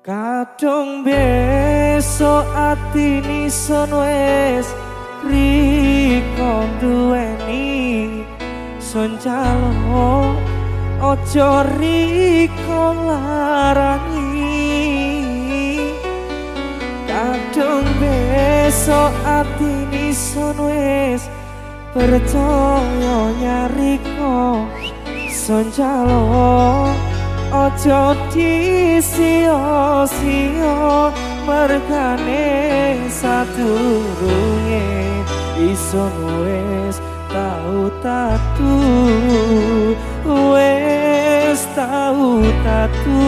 Kadung besok ati nison wes riko duweni son calo ojo riko larangi. Kadung besok ati nison wes percaya nyariko son calo ojo disio-sio mergane sadurunge ison wes tau tatu wes tau tatu.